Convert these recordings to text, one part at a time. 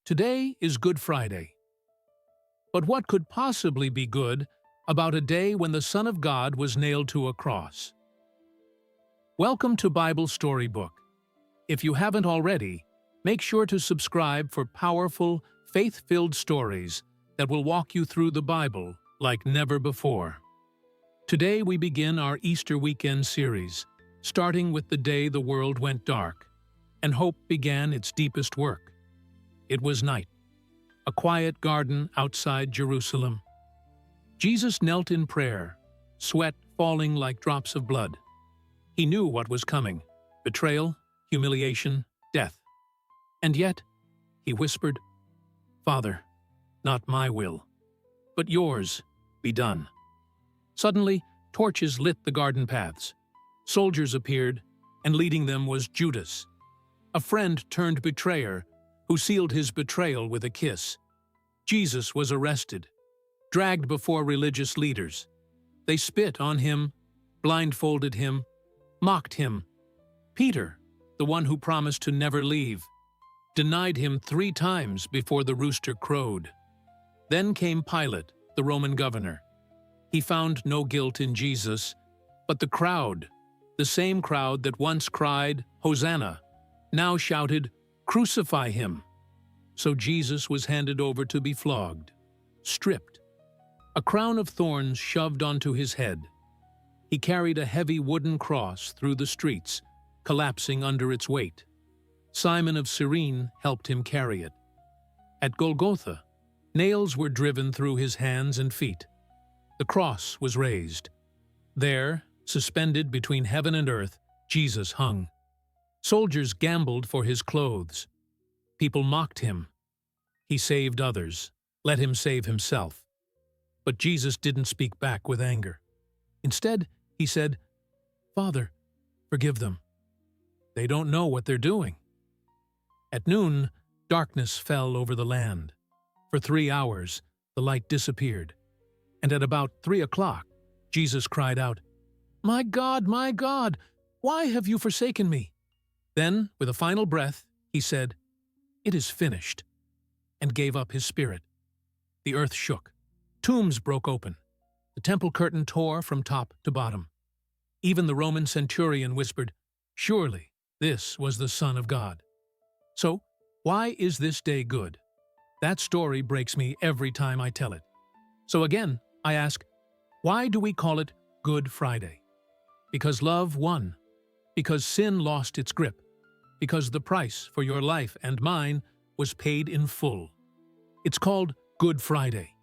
Today is Good Friday. But what could possibly be good about a day when the Son of God was nailed to a cross? Welcome to Bible Storybook. If you haven't already, make sure to subscribe for powerful, faith-filled stories that will walk you through the Bible like never before. Today we begin our Easter weekend series, starting with the day the world went dark, and hope began its deepest work. It was night, a quiet garden outside Jerusalem. Jesus knelt in prayer, sweat falling like drops of blood. He knew what was coming: betrayal, humiliation, death. And yet, he whispered, "Father, not my will, but yours be done." Suddenly, torches lit the garden paths. Soldiers appeared, and leading them was Judas, a friend turned betrayer who sealed his betrayal with a kiss. Jesus was arrested, dragged before religious leaders. They spit on him, blindfolded him, mocked him. Peter, the one who promised to never leave, denied him 3 times before the rooster crowed. Then came Pilate, the Roman governor. He found no guilt in Jesus, but the crowd, the same crowd that once cried, "Hosanna," now shouted, "Crucify him." So Jesus was handed over to be flogged, stripped, a crown of thorns shoved onto his head. He carried a heavy wooden cross through the streets, collapsing under its weight. Simon of Cyrene helped him carry it. At Golgotha, nails were driven through his hands and feet. The cross was raised. There, suspended between heaven and earth, Jesus hung. Soldiers gambled for his clothes. People mocked him. He saved others. Let him save himself. But Jesus didn't speak back with anger. Instead, he said, "Father, forgive them. They don't know what they're doing." At noon, darkness fell over the land. For 3 hours, the light disappeared. And at about 3 o'clock, Jesus cried out, my God, why have you forsaken me?" Then, with a final breath, he said, "It is finished," and gave up his spirit. The earth shook. Tombs broke open. The temple curtain tore from top to bottom. Even the Roman centurion whispered, "Surely this was the Son of God." So, why is this day good? That story breaks me every time I tell it. So again, I ask, why do we call it Good Friday? Because love won. Because sin lost its grip. Because the price for your life and mine was paid in full. It's called Good Friday.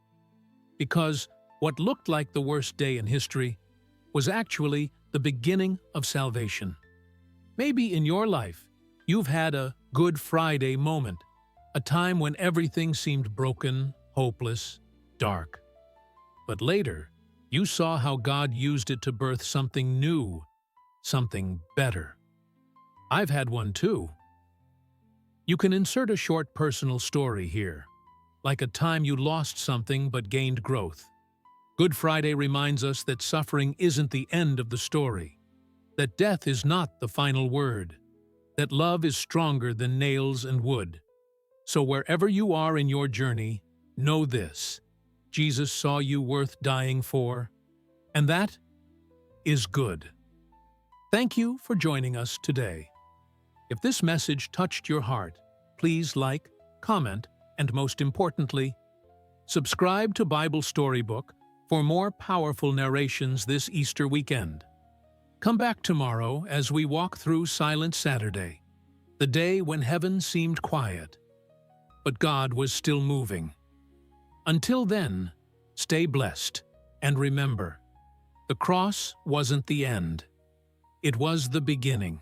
Because what looked like the worst day in history was actually the beginning of salvation. Maybe in your life, you've had a Good Friday moment, a time when everything seemed broken, hopeless, dark. But later, you saw how God used it to birth something new, something better. I've had one too. You can insert a short personal story here, like a time you lost something but gained growth. Good Friday reminds us that suffering isn't the end of the story, that death is not the final word, that love is stronger than nails and wood. So wherever you are in your journey, know this: Jesus saw you worth dying for, and that is good. Thank you for joining us today. If this message touched your heart, please like, comment, and most importantly, subscribe to Bible Storybook for more powerful narrations this Easter weekend. Come back tomorrow as we walk through Silent Saturday, the day when heaven seemed quiet, but God was still moving. Until then, stay blessed, and remember, the cross wasn't the end. It was the beginning.